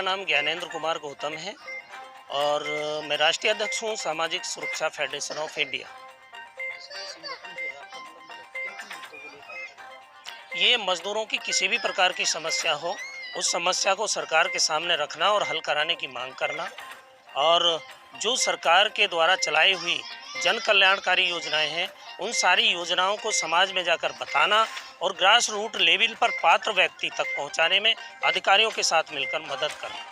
नाम ज्ञानेंद्र कुमार गौतम है और मैं राष्ट्रीय अध्यक्ष हूँ सामाजिक सुरक्षा फेडरेशन ऑफ इंडिया। ये मजदूरों की किसी भी प्रकार की समस्या हो, उस समस्या को सरकार के सामने रखना और हल कराने की मांग करना, और जो सरकार के द्वारा चलाई हुई जन कल्याणकारी योजनाएं हैं, उन सारी योजनाओं को समाज में जाकर बताना और ग्रास रूट लेवल पर पात्र व्यक्ति तक पहुंचाने में अधिकारियों के साथ मिलकर मदद करना।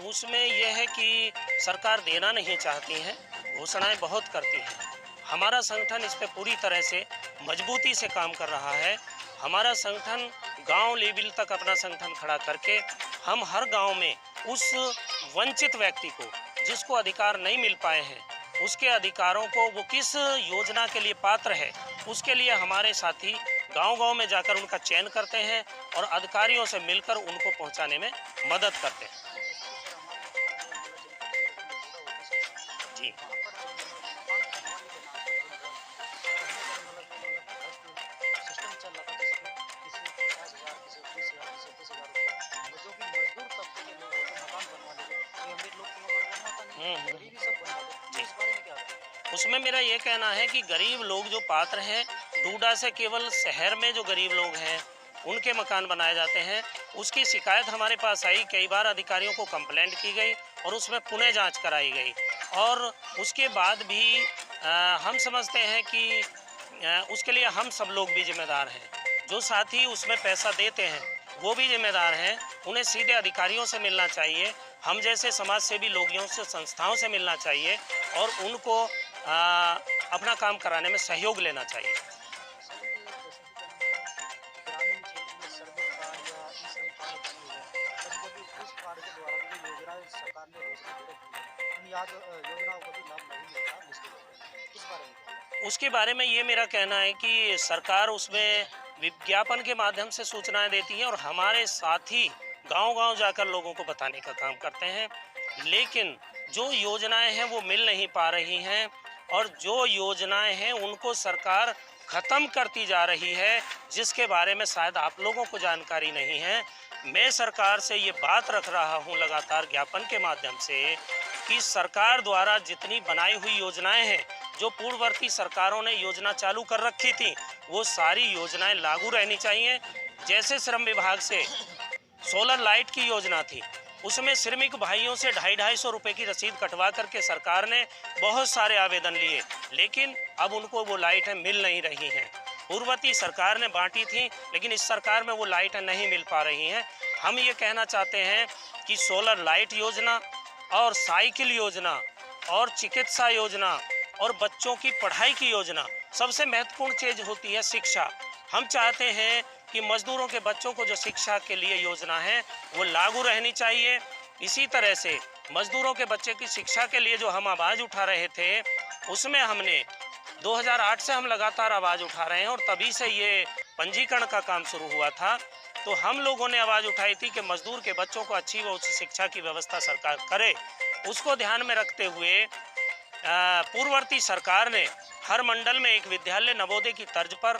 उसमें यह है कि सरकार देना नहीं चाहती है, घोषणाएं बहुत करती है। हमारा संगठन इस पे पूरी तरह से मजबूती से काम कर रहा है। हमारा संगठन गांव लेवल तक अपना संगठन खड़ा करके हम हर गांव में उस वंचित व्यक्ति को, जिसको अधिकार नहीं मिल पाए हैं, उसके अधिकारों को, वो किस योजना के लिए पात्र है, उसके लिए हमारे साथी गांव-गांव में जाकर उनका चयन करते हैं और अधिकारियों से मिलकर उनको पहुंचाने में मदद करते हैं। जी। जी। उसमें मेरा ये कहना है कि गरीब लोग जो पात्र हैं, डूडा से केवल शहर में जो गरीब लोग हैं उनके मकान बनाए जाते हैं। उसकी शिकायत हमारे पास आई, कई बार अधिकारियों को कंप्लेंट की गई और उसमें पुनः जांच कराई गई, और उसके बाद भी हम समझते हैं कि उसके लिए हम सब लोग भी जिम्मेदार हैं। जो साथी उसमें पैसा देते हैं वो भी जिम्मेदार हैं। उन्हें सीधे अधिकारियों से मिलना चाहिए, हम जैसे समाज सेवी लोगों से, संस्थाओं से मिलना चाहिए और उनको अपना काम कराने में सहयोग लेना चाहिए। उसके बारे में ये मेरा कहना है कि सरकार उसमें विज्ञापन के माध्यम से सूचनाएं देती है और हमारे साथी गांव-गांव जाकर लोगों को बताने का काम करते हैं, लेकिन जो योजनाएं हैं वो मिल नहीं पा रही हैं और जो योजनाएं हैं उनको सरकार ख़त्म करती जा रही है, जिसके बारे में शायद आप लोगों को जानकारी नहीं है। मैं सरकार से ये बात रख रहा हूँ लगातार ज्ञापन के माध्यम से कि सरकार द्वारा जितनी बनाई हुई योजनाएं हैं, जो पूर्ववर्ती सरकारों ने योजना चालू कर रखी थी, वो सारी योजनाएं लागू रहनी चाहिए। जैसे श्रम विभाग से सोलर लाइट की योजना थी, उसमें श्रमिक भाइयों से 250-250 रुपए की रसीद कटवा करके सरकार ने बहुत सारे आवेदन लिए, लेकिन अब उनको वो लाइटें मिल नहीं रही हैं। पूर्ववर्ती सरकार ने बांटी थी, लेकिन इस सरकार में वो लाइटें नहीं मिल पा रही हैं। हम ये कहना चाहते हैं कि सोलर लाइट योजना और साइकिल योजना और चिकित्सा योजना और बच्चों की पढ़ाई की योजना, सबसे महत्वपूर्ण चीज़ होती है शिक्षा। हम चाहते हैं कि मजदूरों के बच्चों को जो शिक्षा के लिए योजना है वो लागू रहनी चाहिए। इसी तरह से मजदूरों के बच्चे की शिक्षा के लिए जो हम आवाज़ उठा रहे थे, उसमें हमने 2008 से हम लगातार आवाज़ उठा रहे हैं और तभी से ये पंजीकरण का काम शुरू हुआ था। तो हम लोगों ने आवाज़ उठाई थी कि मजदूर के बच्चों को अच्छी व उच्च शिक्षा की व्यवस्था सरकार करे। उसको ध्यान में रखते हुए पूर्ववर्ती सरकार ने हर मंडल में एक विद्यालय नवोदय की तर्ज पर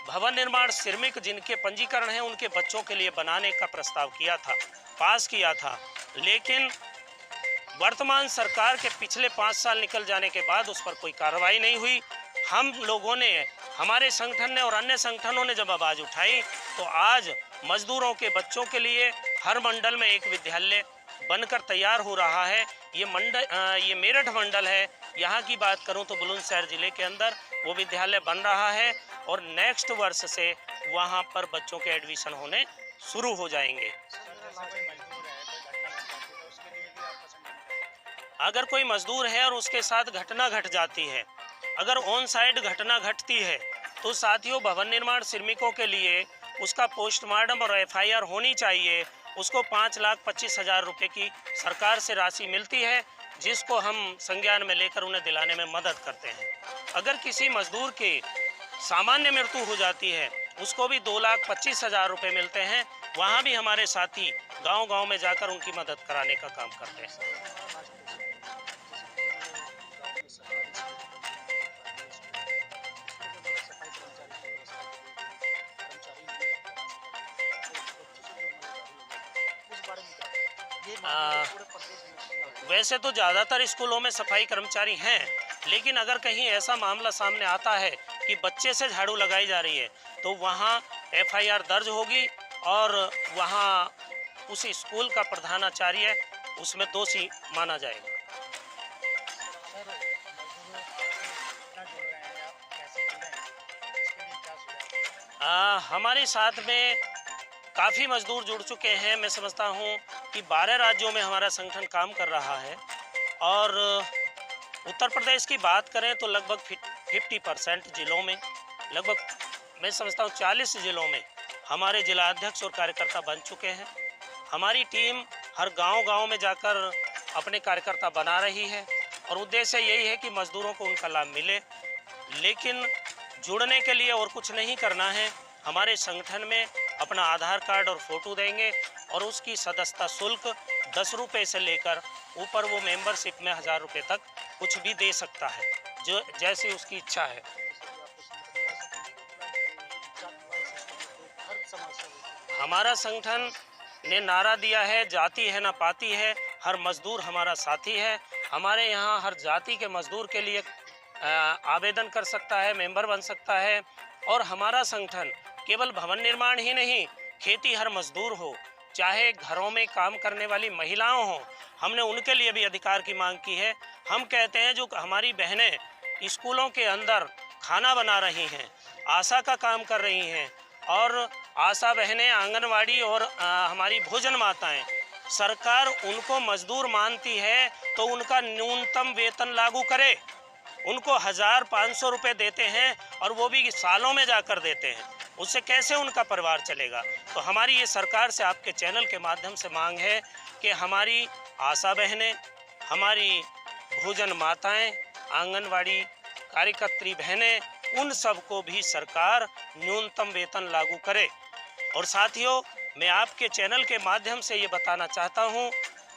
भवन निर्माण श्रमिक जिनके पंजीकरण हैं उनके बच्चों के लिए बनाने का प्रस्ताव किया था, पास किया था। लेकिन वर्तमान सरकार के पिछले 5 साल निकल जाने के बाद उस पर कोई कार्रवाई नहीं हुई। हम लोगों ने, हमारे संगठन ने और अन्य संगठनों ने जब आवाज़ उठाई, तो आज मजदूरों के बच्चों के लिए हर मंडल में एक विद्यालय बनकर तैयार हो रहा है। ये मेरठ मंडल है, यहाँ की बात करूँ तो बुलंदशहर जिले के अंदर वो विद्यालय बन रहा है और नेक्स्ट वर्ष से वहाँ पर बच्चों के एडमिशन होने शुरू हो जाएंगे। अगर कोई मजदूर है और उसके साथ घटना घट जाती है, अगर ऑन साइड घटना घटती है, तो साथियों भवन निर्माण श्रमिकों के लिए उसका पोस्टमार्टम और FIR होनी चाहिए। उसको 5,25,000 रुपये की सरकार से राशि मिलती है, जिसको हम संज्ञान में लेकर उन्हें दिलाने में मदद करते हैं। अगर किसी मजदूर की सामान्य मृत्यु हो जाती है, उसको भी 2,25,000 रुपये मिलते हैं। वहाँ भी हमारे साथी गांव-गांव में जाकर उनकी मदद कराने का काम करते हैं। आ, वैसे तो ज़्यादातर स्कूलों में सफाई कर्मचारी हैं, लेकिन अगर कहीं ऐसा मामला सामने आता है कि बच्चे से झाड़ू लगाई जा रही है तो वहाँ एफआईआर दर्ज होगी और वहाँ उस स्कूल का प्रधानाचार्य उसमें दोषी माना जाएगा। हमारे साथ में काफ़ी मजदूर जुड़ चुके हैं। मैं समझता हूँ कि 12 राज्यों में हमारा संगठन काम कर रहा है और उत्तर प्रदेश की बात करें तो लगभग 50% जिलों में, लगभग मैं समझता हूँ 40 जिलों में हमारे जिला अध्यक्ष और कार्यकर्ता बन चुके हैं। हमारी टीम हर गांव-गांव में जाकर अपने कार्यकर्ता बना रही है और उद्देश्य यही है कि मजदूरों को उनका लाभ मिले। लेकिन जुड़ने के लिए और कुछ नहीं करना है, हमारे संगठन में अपना आधार कार्ड और फोटो देंगे और उसकी सदस्यता शुल्क 10 रुपये से लेकर ऊपर वो मेंबरशिप में 1000 रुपये तक कुछ भी दे सकता है, जो जैसी उसकी इच्छा है। हमारा संगठन ने नारा दिया है, जाति है ना पाती है, हर मजदूर हमारा साथी है। हमारे यहाँ हर जाति के मजदूर के लिए आवेदन कर सकता है, मेंबर बन सकता है। और हमारा संगठन केवल भवन निर्माण ही नहीं, खेती हर मजदूर हो, चाहे घरों में काम करने वाली महिलाओं हों, हमने उनके लिए भी अधिकार की मांग की है। हम कहते हैं जो हमारी बहनें स्कूलों के अंदर खाना बना रही हैं, आशा का काम कर रही हैं और आशा बहनें आंगनवाड़ी और हमारी भोजन माताएं, सरकार उनको मजदूर मानती है तो उनका न्यूनतम वेतन लागू करे। उनको 1500 रुपये देते हैं और वो भी सालों में जाकर देते हैं, उससे कैसे उनका परिवार चलेगा। तो हमारी ये सरकार से आपके चैनल के माध्यम से मांग है कि हमारी आशा बहनें, हमारी भोजन माताएं, आंगनवाड़ी कार्यकर्त्री बहनें, उन सबको भी सरकार न्यूनतम वेतन लागू करे। और साथियों, मैं आपके चैनल के माध्यम से ये बताना चाहता हूँ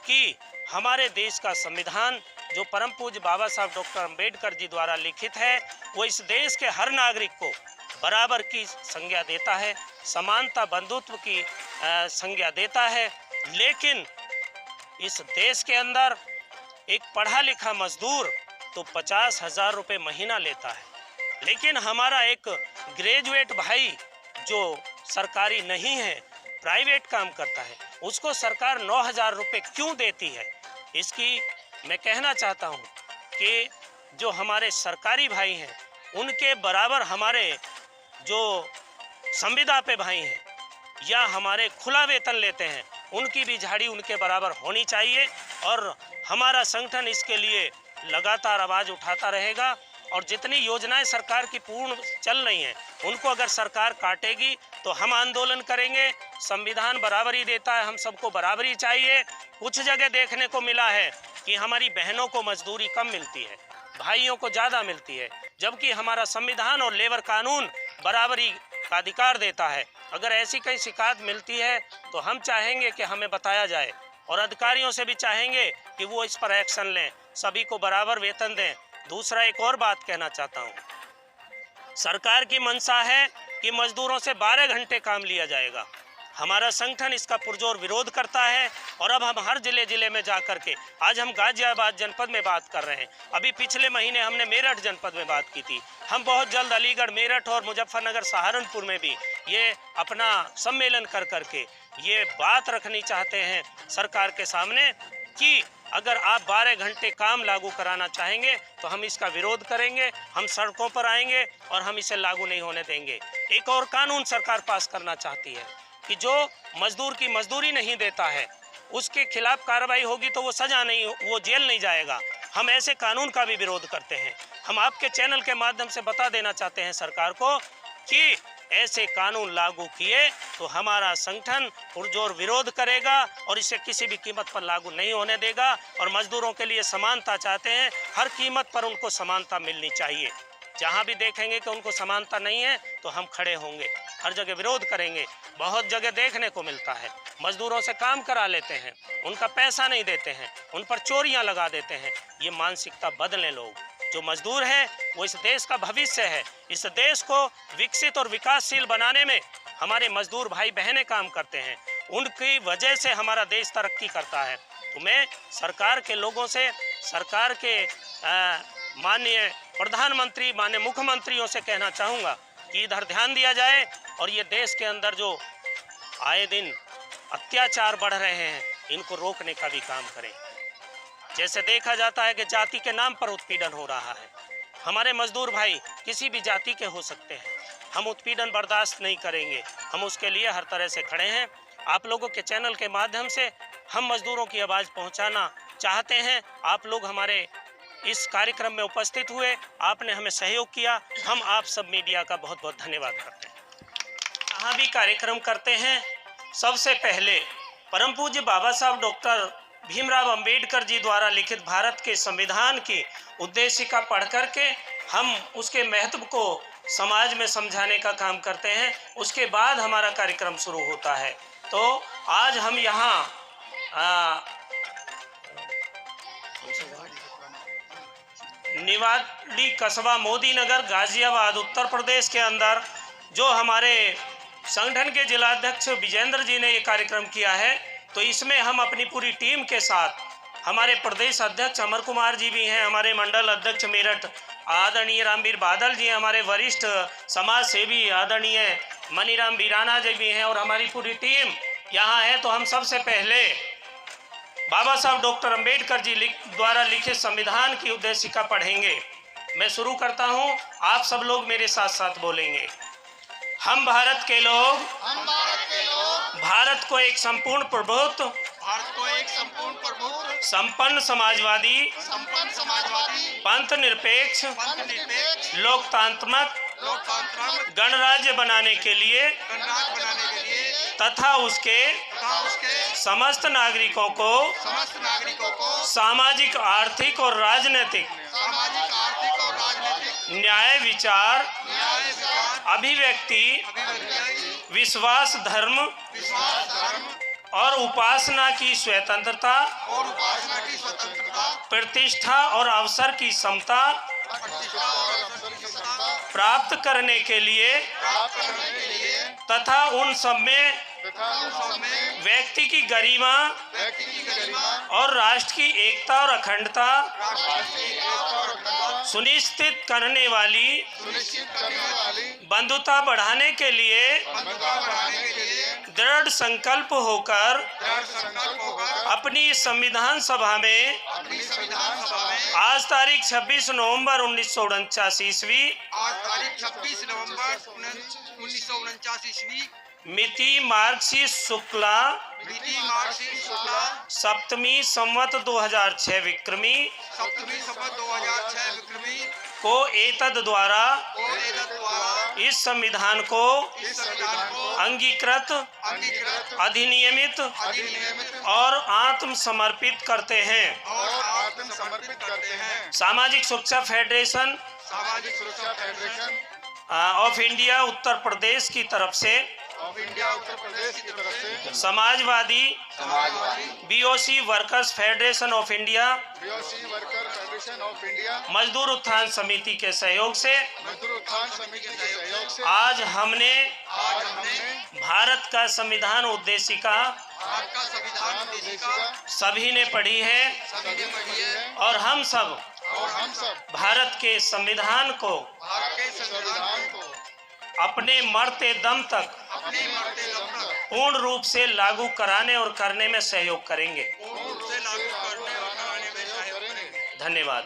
कि हमारे देश का संविधान जो परम पूज्य बाबा साहब डॉक्टर अंबेडकर जी द्वारा लिखित है, वो इस देश के हर नागरिक को बराबर की संज्ञा देता है, समानता बंधुत्व की संज्ञा देता है। लेकिन इस देश के अंदर एक पढ़ा लिखा मजदूर तो 50,000 रुपये महीना लेता है, लेकिन हमारा एक ग्रेजुएट भाई जो सरकारी नहीं है, प्राइवेट काम करता है, उसको सरकार 9,000 रुपये क्यों देती है? इसकी मैं कहना चाहता हूँ कि जो हमारे सरकारी भाई हैं, उनके बराबर हमारे जो संविदा पे भाई हैं या हमारे खुला वेतन लेते हैं, उनकी भी झाड़ी उनके बराबर होनी चाहिए। और हमारा संगठन इसके लिए लगातार आवाज़ उठाता रहेगा और जितनी योजनाएं सरकार की पूर्ण चल रही हैं, उनको अगर सरकार काटेगी तो हम आंदोलन करेंगे। संविधान बराबरी देता है, हम सबको बराबरी चाहिए। कुछ जगह देखने को मिला है कि हमारी बहनों को मजदूरी कम मिलती है, भाइयों को ज़्यादा मिलती है, जबकि हमारा संविधान और लेबर कानून बराबरी का अधिकार देता है। अगर ऐसी कई शिकायत मिलती है तो हम चाहेंगे कि हमें बताया जाए और अधिकारियों से भी चाहेंगे कि वो इस पर एक्शन लें, सभी को बराबर वेतन दें। दूसरा एक और बात कहना चाहता हूँ, सरकार की मंशा है कि मजदूरों से 12 घंटे काम लिया जाएगा। हमारा संगठन इसका पुरजोर विरोध करता है और अब हम हर जिले में जाकर के, आज हम गाजियाबाद जनपद में बात कर रहे हैं, अभी पिछले महीने हमने मेरठ जनपद में बात की थी, हम बहुत जल्द अलीगढ़, मेरठ और मुजफ्फरनगर, सहारनपुर में भी ये अपना सम्मेलन कर करके ये बात रखनी चाहते हैं सरकार के सामने कि अगर आप 12 घंटे काम लागू कराना चाहेंगे तो हम इसका विरोध करेंगे, हम सड़कों पर आएंगे और हम इसे लागू नहीं होने देंगे। एक और कानून सरकार पास करना चाहती है कि जो मजदूर की मजदूरी नहीं देता है उसके खिलाफ कार्रवाई होगी तो वो सजा नहीं, वो जेल नहीं जाएगा। हम ऐसे कानून का भी विरोध करते हैं। हम आपके चैनल के माध्यम से बता देना चाहते हैं सरकार को कि ऐसे कानून लागू किए तो हमारा संगठन पुरजोर विरोध करेगा और इसे किसी भी कीमत पर लागू नहीं होने देगा। और मजदूरों के लिए समानता चाहते हैं, हर कीमत पर उनको समानता मिलनी चाहिए। जहां भी देखेंगे कि उनको समानता नहीं है तो हम खड़े होंगे, हर जगह विरोध करेंगे। बहुत जगह देखने को मिलता है मजदूरों से काम करा लेते हैं, उनका पैसा नहीं देते हैं, उन पर चोरियां लगा देते हैं। ये मानसिकता बदलें लोग। जो मजदूर है वो इस देश का भविष्य है। इस देश को विकसित और विकासशील बनाने में हमारे मजदूर भाई बहनें काम करते हैं, उनकी वजह से हमारा देश तरक्की करता है। तो मैं सरकार के लोगों से, सरकार के माननीय प्रधानमंत्री, माननीय मुख्यमंत्रियों से कहना चाहूँगा कि इधर ध्यान दिया जाए और ये देश के अंदर जो आए दिन अत्याचार बढ़ रहे हैं इनको रोकने का भी काम करें। जैसे देखा जाता है कि जाति के नाम पर उत्पीड़न हो रहा है, हमारे मजदूर भाई किसी भी जाति के हो सकते हैं, हम उत्पीड़न बर्दाश्त नहीं करेंगे, हम उसके लिए हर तरह से खड़े हैं। आप लोगों के चैनल के माध्यम से हम मजदूरों की आवाज़ पहुंचाना चाहते हैं। आप लोग हमारे इस कार्यक्रम में उपस्थित हुए, आपने हमें सहयोग किया, हम आप सब मीडिया का बहुत बहुत धन्यवाद करते हैं। यहाँ भी कार्यक्रम करते हैं, सबसे पहले परम पूज्य बाबा साहब डॉक्टर भीमराव अंबेडकर जी द्वारा लिखित भारत के संविधान की उद्देशिका पढ़ करके हम उसके महत्व को समाज में समझाने का काम करते हैं। उसके बाद हमारा कार्यक्रम शुरू होता है। तो आज हम यहाँ निवाड़ी कस्बा मोदी नगर गाजियाबाद उत्तर प्रदेश के अंदर जो हमारे संगठन के जिलाध्यक्ष विजेंद्र जी ने ये कार्यक्रम किया है, तो इसमें हम अपनी पूरी टीम के साथ, हमारे प्रदेश अध्यक्ष अमर कुमार जी भी हैं, हमारे मंडल अध्यक्ष मेरठ आदरणीय रामवीर बादल जी हैं, हमारे वरिष्ठ समाज सेवी आदरणीय मनीराम बीराना जी भी हैं और हमारी पूरी टीम यहाँ है। तो हम सबसे पहले बाबा साहब डॉक्टर अंबेडकर जी द्वारा लिखित संविधान की उद्देशिका पढ़ेंगे। मैं शुरू करता हूँ, आप सब लोग मेरे साथ साथ बोलेंगे। हम भारत के लोग भारत को एक संपूर्ण प्रभुत्व संपन्न समाजवादी पंथ निरपेक्ष लोकतांत्रिक गणराज्य बनाने के लिए तथा उसके समस्त नागरिकों को सामाजिक, आर्थिक और राजनीतिक न्याय, विचार, अभिव्यक्ति, विश्वास, धर्म और उपासना की स्वतंत्रता, प्रतिष्ठा और अवसर की समता प्राप्त करने के लिए तथा उन सब में व्यक्ति की गरिमा और राष्ट्र की एकता और अखंडता सुनिश्चित करने वाली बंधुता बढ़ाने के लिए दृढ़ संकल्प होकर अपनी संविधान सभा में आज तारीख 26 नवंबर 1949 ईस्वी मिति मार्गशीर्ष शुक्ला सप्तमी संवत 2006 विक्रमी को एतद द्वारा इस संविधान को अंगीकृत, अधिनियमित और आत्मसमर्पित करते हैं। सामाजिक सुरक्षा federation of India Uttar Pradesh की तरफ से Samajwadi BOC workers federation of India मजदूर उत्थान समिति के सहयोग से आज हमने भारत का संविधान उद्देशिका सभी ने पढ़ी है और हम सब भारत के संविधान को अपने मरते दम तक पूर्ण रूप से लागू कराने और करने में सहयोग करेंगे। धन्यवाद।